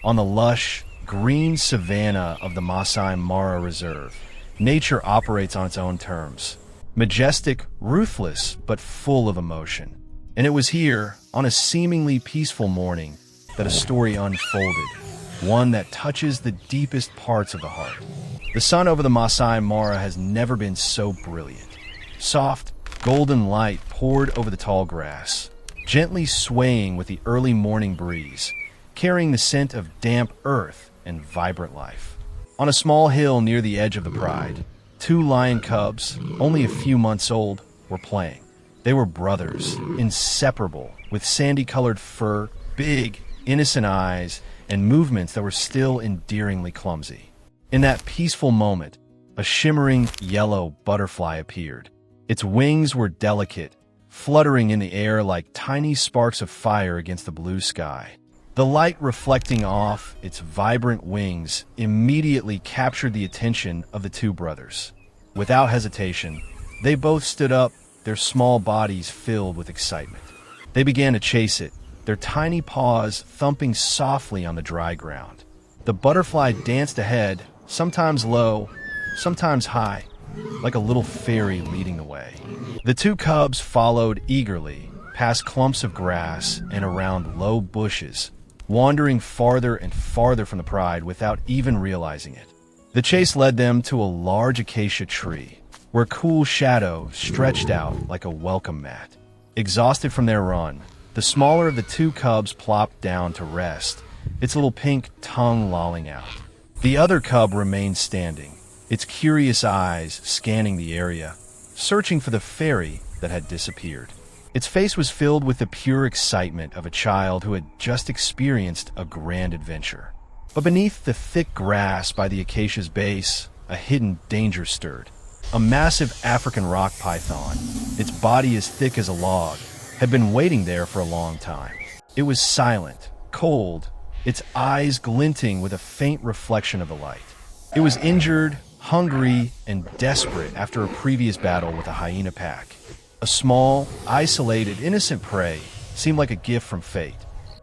On the lush, green savanna of the Masai Mara Reserve, nature operates on its own terms. Majestic, ruthless, but full of emotion. And it was here, on a seemingly peaceful morning, that a story unfolded, one that touches the deepest parts of the heart. The sun over the Masai Mara has never been so brilliant. Soft, golden light poured over the tall grass, gently swaying with the early morning breeze, carrying the scent of damp earth and vibrant life. On a small hill near the edge of the pride, two lion cubs, only a few months old, were playing. They were brothers, inseparable, with sandy-colored fur, big, innocent eyes, and movements that were still endearingly clumsy. In that peaceful moment, a shimmering yellow butterfly appeared. Its wings were delicate, fluttering in the air like tiny sparks of fire against the blue sky. The light reflecting off its vibrant wings immediately captured the attention of the two brothers. Without hesitation, they both stood up, their small bodies filled with excitement. They began to chase it, their tiny paws thumping softly on the dry ground. The butterfly danced ahead, sometimes low, sometimes high, like a little fairy leading the way. The two cubs followed eagerly, past clumps of grass and around low bushes, wandering farther and farther from the pride without even realizing it. The chase led them to a large acacia tree, where cool shadow stretched out like a welcome mat. Exhausted from their run, the smaller of the two cubs plopped down to rest, its little pink tongue lolling out. The other cub remained standing, its curious eyes scanning the area, searching for the fairy that had disappeared. Its face was filled with the pure excitement of a child who had just experienced a grand adventure. But beneath the thick grass by the acacia's base, a hidden danger stirred. A massive African rock python, its body as thick as a log, had been waiting there for a long time. It was silent, cold, its eyes glinting with a faint reflection of the light. It was injured, hungry, and desperate after a previous battle with a hyena pack. A small, isolated, innocent prey seemed like a gift from fate.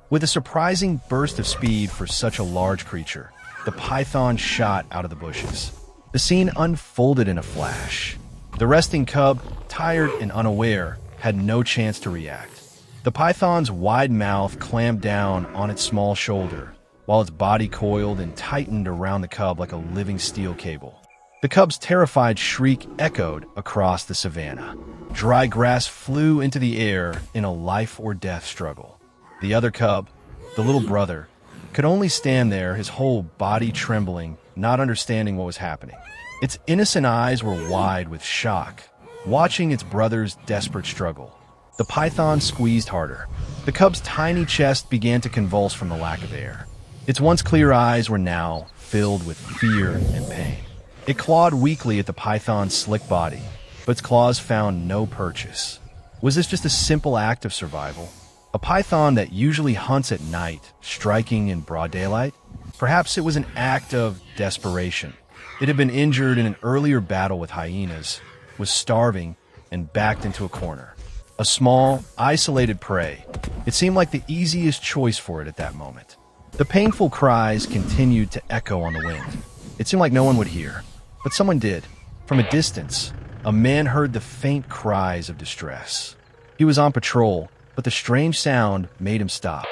With a surprising burst of speed for such a large creature, the python shot out of the bushes. The scene unfolded in a flash. The resting cub, tired and unaware, had no chance to react. The python's wide mouth clamped down on its small shoulder, while its body coiled and tightened around the cub like a living steel cable. The cub's terrified shriek echoed across the savannah. Dry grass flew into the air in a life-or-death struggle. The other cub, the little brother, could only stand there, his whole body trembling, not understanding what was happening. Its innocent eyes were wide with shock, watching its brother's desperate struggle. The python squeezed harder. The cub's tiny chest began to convulse from the lack of air. Its once clear eyes were now filled with fear and pain. It clawed weakly at the python's slick body, but its claws found no purchase. Was this just a simple act of survival? A python that usually hunts at night, striking in broad daylight? Perhaps it was an act of desperation. It had been injured in an earlier battle with hyenas, was starving, and backed into a corner. A small, isolated prey. It seemed like the easiest choice for it at that moment. The painful cries continued to echo on the wind. It seemed like no one would hear, but someone did. From a distance, a man heard the faint cries of distress. He was on patrol, but the strange sound made him stop.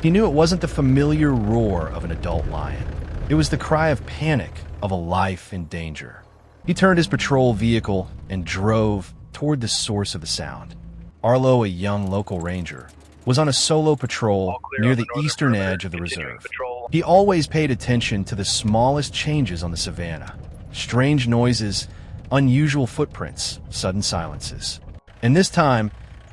He knew it wasn't the familiar roar of an adult lion. It was the cry of panic of a life in danger. He turned his patrol vehicle and drove toward the source of the sound. Arlo, a young local ranger, was on a solo patrol near the eastern edge of the reserve. He always paid attention to the smallest changes on the savannah. Strange noises, unusual footprints, sudden silences. And this time,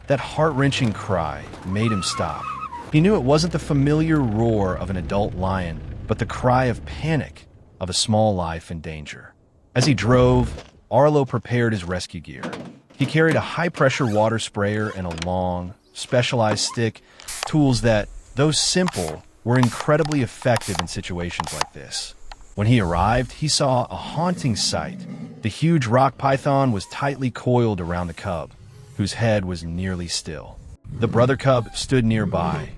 that heart-wrenching cry made him stop. He knew it wasn't the familiar roar of an adult lion, but the cry of panic of a small life in danger. As he drove, Arlo prepared his rescue gear. He carried a high-pressure water sprayer and a long, specialized stick, tools that, though simple, were incredibly effective in situations like this. When he arrived, he saw a haunting sight. The huge rock python was tightly coiled around the cub, whose head was nearly still. The brother cub stood nearby,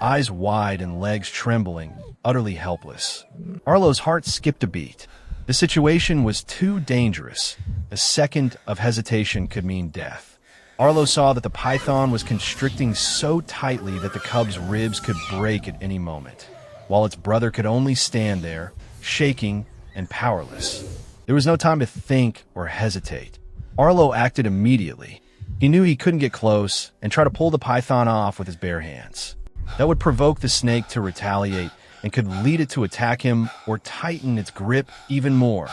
eyes wide and legs trembling, utterly helpless. Arlo's heart skipped a beat. The situation was too dangerous. A second of hesitation could mean death. Arlo saw that the python was constricting so tightly that the cub's ribs could break at any moment, while its brother could only stand there, shaking and powerless. There was no time to think or hesitate. Arlo acted immediately. He knew he couldn't get close and try to pull the python off with his bare hands. That would provoke the snake to retaliate and could lead it to attack him or tighten its grip even more,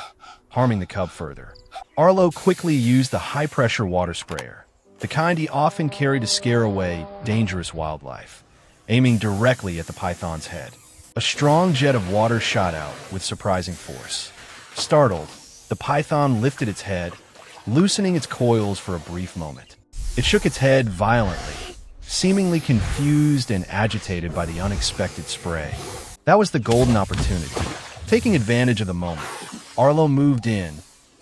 harming the cub further. Arlo quickly used the high-pressure water sprayer, the kind he often carried to scare away dangerous wildlife, aiming directly at the python's head. A strong jet of water shot out with surprising force. Startled, the python lifted its head, loosening its coils for a brief moment. It shook its head violently, seemingly confused and agitated by the unexpected spray. That was the golden opportunity. Taking advantage of the moment, Arlo moved in,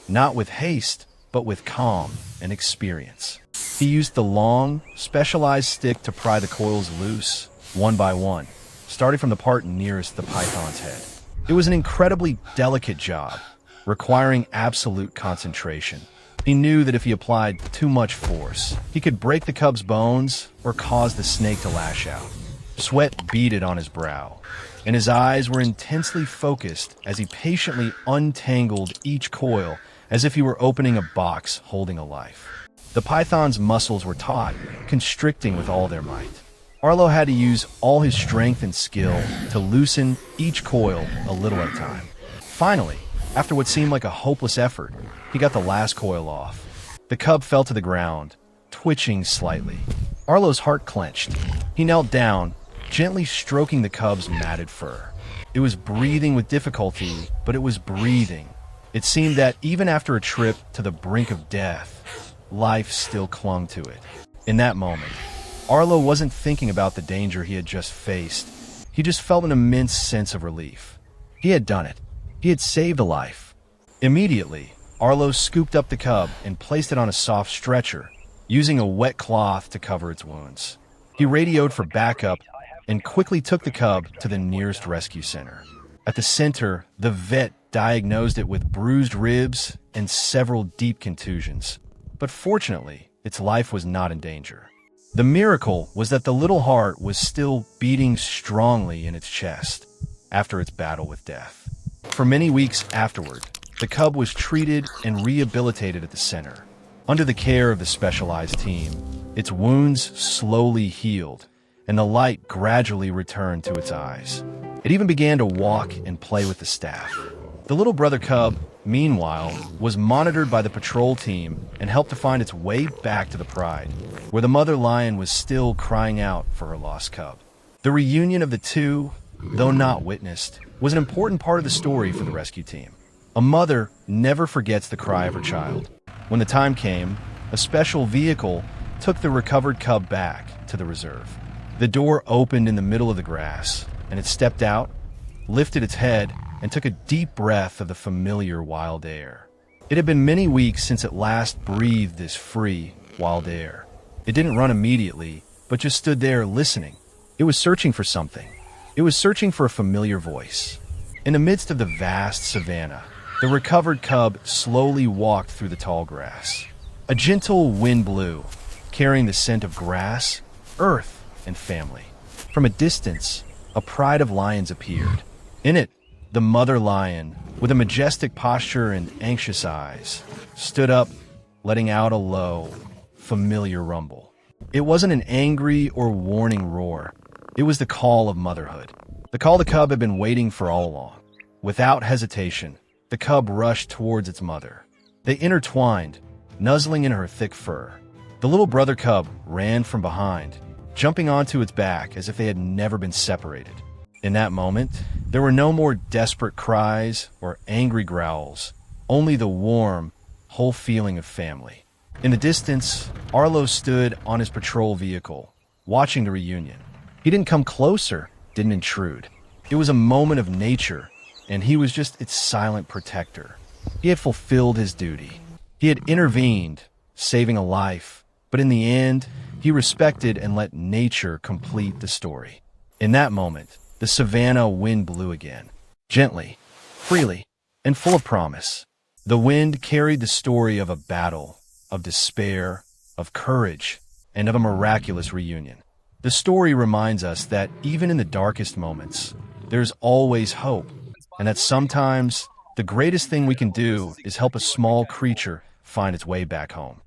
not with haste, but with calm and experience. He used the long, specialized stick to pry the coils loose, one by one, starting from the part nearest the python's head. It was an incredibly delicate job, requiring absolute concentration. He knew that if he applied too much force, he could break the cub's bones or cause the snake to lash out. Sweat beaded on his brow, and his eyes were intensely focused as he patiently untangled each coil as if he were opening a box holding a life. The python's muscles were taut, constricting with all their might. Arlo had to use all his strength and skill to loosen each coil a little at a time. Finally, after what seemed like a hopeless effort, he got the last coil off. The cub fell to the ground, twitching slightly. Arlo's heart clenched. He knelt down, gently stroking the cub's matted fur. It was breathing with difficulty, but it was breathing. It seemed that even after a trip to the brink of death, life still clung to it. In that moment, Arlo wasn't thinking about the danger he had just faced. He just felt an immense sense of relief. He had done it. He had saved a life. Immediately, Arlo scooped up the cub and placed it on a soft stretcher, using a wet cloth to cover its wounds. He radioed for backup and quickly took the cub to the nearest rescue center. At the center, the vet diagnosed it with bruised ribs and several deep contusions. But fortunately, its life was not in danger. The miracle was that the little heart was still beating strongly in its chest after its battle with death. For many weeks afterward, the cub was treated and rehabilitated at the center. Under the care of the specialized team, its wounds slowly healed, and the light gradually returned to its eyes. It even began to walk and play with the staff. The little brother cub, meanwhile, was monitored by the patrol team and helped to find its way back to the pride, where the mother lion was still crying out for her lost cub. The reunion of the two, though not witnessed, was an important part of the story for the rescue team. A mother never forgets the cry of her child. When the time came, a special vehicle took the recovered cub back to the reserve. The door opened in the middle of the grass, and it stepped out, lifted its head, and took a deep breath of the familiar wild air. It had been many weeks since it last breathed this free, wild air. It didn't run immediately, but just stood there listening. It was searching for something. It was searching for a familiar voice. In the midst of the vast savannah, the recovered cub slowly walked through the tall grass. A gentle wind blew, carrying the scent of grass, earth, and family. From a distance, a pride of lions appeared. In it, the mother lion, with a majestic posture and anxious eyes, stood up, letting out a low, familiar rumble. It wasn't an angry or warning roar. It was the call of motherhood. The call the cub had been waiting for all along. Without hesitation, the cub rushed towards its mother. They intertwined, nuzzling in her thick fur. The little brother cub ran from behind, jumping onto its back as if they had never been separated. In that moment, there were no more desperate cries or angry growls, only the warm, whole feeling of family. In the distance, Arlo stood on his patrol vehicle, watching the reunion. He didn't come closer, didn't intrude. It was a moment of nature, and he was just its silent protector. He had fulfilled his duty. He had intervened, saving a life, but in the end, he respected and let nature complete the story. In that moment, the savannah wind blew again, gently, freely, and full of promise. The wind carried the story of a battle, of despair, of courage, and of a miraculous reunion. The story reminds us that even in the darkest moments, there's always hope, and that sometimes the greatest thing we can do is help a small creature find its way back home.